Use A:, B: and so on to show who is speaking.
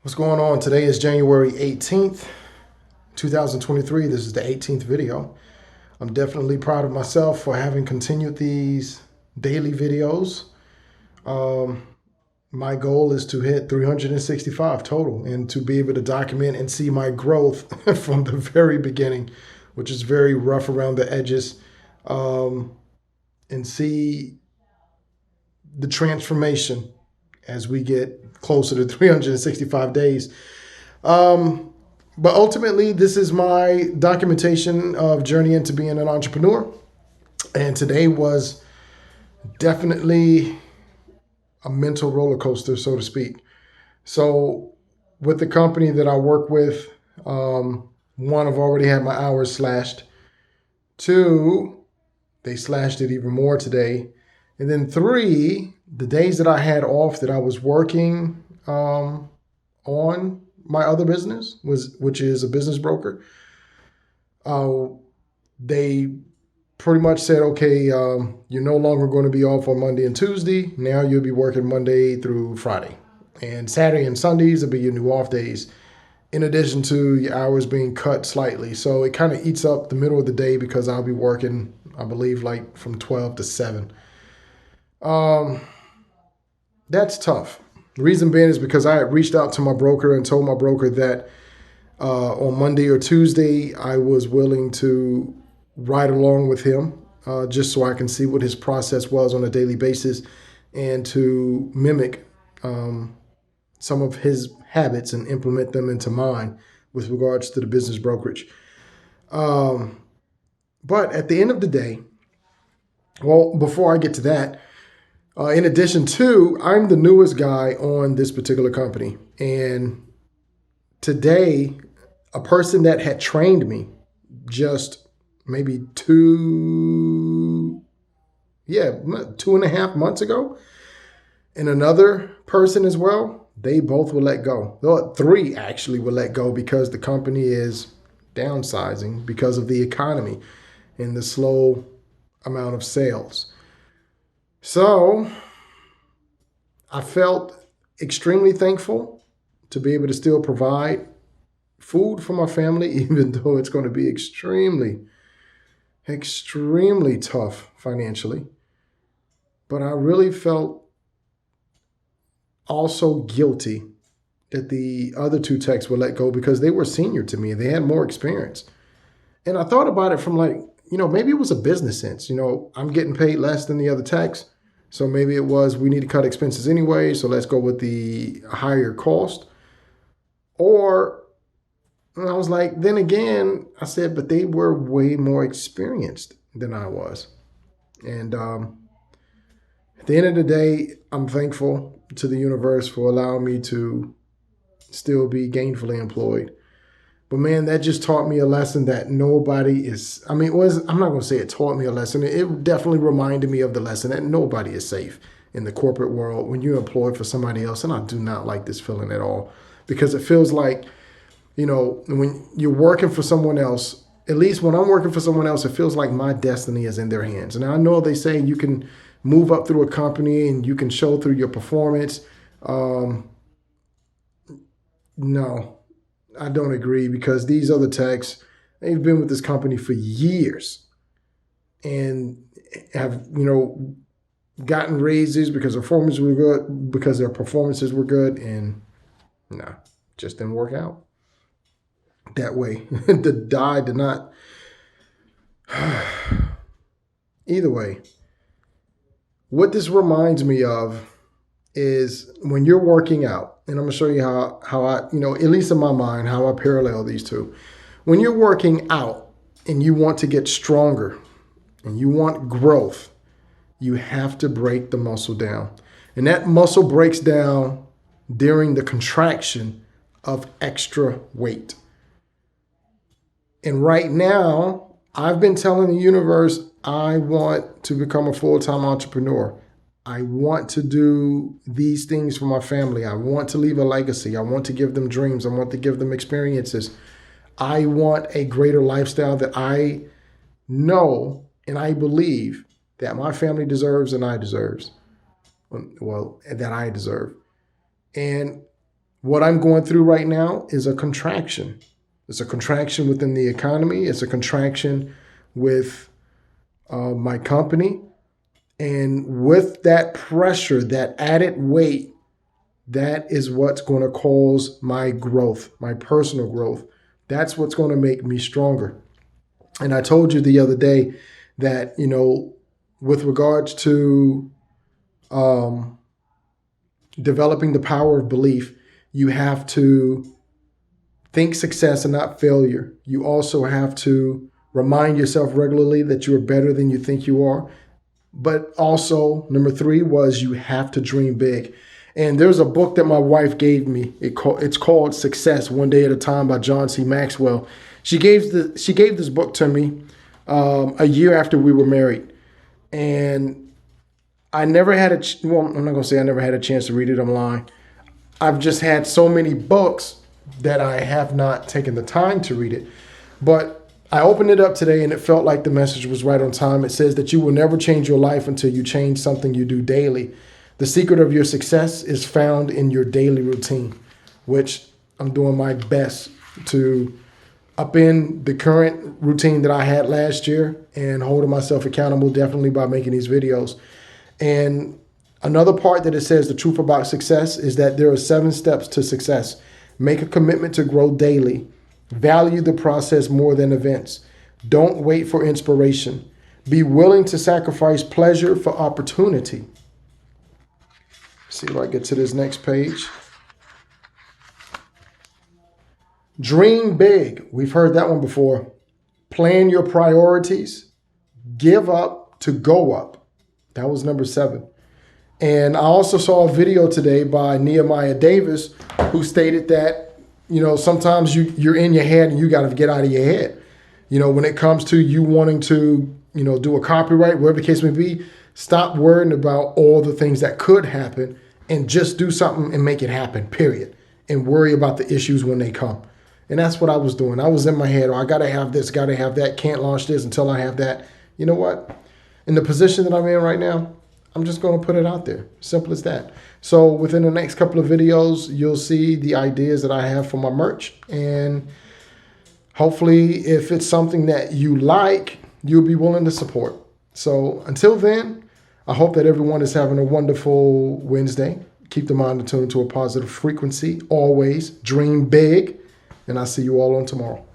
A: What's going on? Today is January 18th, 2023. This is the 18th video. I'm definitely proud of myself for having continued these daily videos. My goal is to hit 365 total and to be able to document and see my growth from the very beginning, which is very rough around the edges, and see the transformation as we get closer to 365 days. But ultimately, this is my documentation of journey into being an entrepreneur. And today was definitely a mental roller coaster, so to speak. So with the company that I work with, one, I've already had my hours slashed. Two, they slashed it even more today. And then three, the days that I had off that I was working on my other business, which is a business broker, they pretty much said, okay, you're no longer going to be off on Monday and Tuesday. Now you'll be working Monday through Friday. And Saturday and Sundays will be your new off days, in addition to your hours being cut slightly. So it kind of eats up the middle of the day because I'll be working, I believe, like from 12 to 7. That's tough. The reason being is because I had reached out to my broker and told my broker that on Monday or Tuesday, I was willing to ride along with him just so I can see what his process was on a daily basis and to mimic some of his habits and implement them into mine with regards to the business brokerage. But at the end of the day, well, before I get to that, in addition to, I'm the newest guy on this particular company. And today, a person that had trained me just maybe 2.5 months ago, and another person as well, they both will let go. Well, 3 actually will let go because the company is downsizing because of the economy and the slow amount of sales. So I felt extremely thankful to be able to still provide food for my family, even though it's going to be extremely tough financially. But I really felt also guilty that the other 2 techs would let go because they were senior to me. They had more experience. And I thought about it from maybe it was a business sense. I'm getting paid less than the other techs. So maybe it was, we need to cut expenses anyway, so let's go with the higher cost. Or I was like, then again, I said, but they were way more experienced than I was. And at the end of the day, I'm thankful to the universe for allowing me to still be gainfully employed. But man, that just taught me a lesson that nobody is, I'm not going to say it taught me a lesson. It definitely reminded me of the lesson that nobody is safe in the corporate world when you're employed for somebody else. And I do not like this feeling at all because it feels like, when you're working for someone else, at least when I'm working for someone else, it feels like my destiny is in their hands. And I know they say you can move up through a company and you can show through your performance. No. I don't agree because these other techs, they've been with this company for years and have, gotten raises because their performances were good, and just didn't work out that way. The die did not. Either way, what this reminds me of is when you're working out, and I'm going to show you how I, at least in my mind, how I parallel these two. When you're working out and you want to get stronger and you want growth, you have to break the muscle down. And that muscle breaks down during the contraction of extra weight. And right now, I've been telling the universe, I want to become a full-time entrepreneur. I want to do these things for my family. I want to leave a legacy. I want to give them dreams. I want to give them experiences. I want a greater lifestyle that I know and I believe that my family deserves and I deserve. And What I'm going through right now is a contraction. It's a contraction within the economy. It's a contraction with my company. And with that pressure, that added weight, that is what's going to cause my growth, my personal growth. That's what's going to make me stronger. And I told you the other day that, with regards to developing the power of belief, you have to think success and not failure. You also have to remind yourself regularly that you are better than you think you are. But also, number 3 was you have to dream big. And there's a book that my wife gave me. It's called Success One Day at a Time by John C. Maxwell. She gave this book to me a year after we were married. And I never had I'm not going to say I never had a chance to read it. I'm lying. I've just had so many books that I have not taken the time to read it. But I opened it up today and it felt like the message was right on time. It says that you will never change your life until you change something you do daily. The secret of your success is found in your daily routine, which I'm doing my best to upend the current routine that I had last year and holding myself accountable definitely by making these videos. And another part that it says the truth about success is that there are 7 steps to success. Make a commitment to grow daily. Value the process more than events. Don't wait for inspiration. Be willing to sacrifice pleasure for opportunity. See if I get to this next page. Dream big. We've heard that one before. Plan your priorities. Give up to go up. That was number 7. And I also saw a video today by Nehemiah Davis who stated that, sometimes you're in your head and you got to get out of your head. When it comes to you wanting to, do a copyright, whatever the case may be, stop worrying about all the things that could happen and just do something and make it happen, period. And worry about the issues when they come. And that's what I was doing. I was in my head, I got to have this, got to have that, can't launch this until I have that. You know what? In the position that I'm in right now, I'm just going to put it out there. Simple as that. So within the next couple of videos, you'll see the ideas that I have for my merch. And hopefully, if it's something that you like, you'll be willing to support. So until then, I hope that everyone is having a wonderful Wednesday. Keep the mind attuned to a positive frequency. Always dream big. And I'll see you all on tomorrow.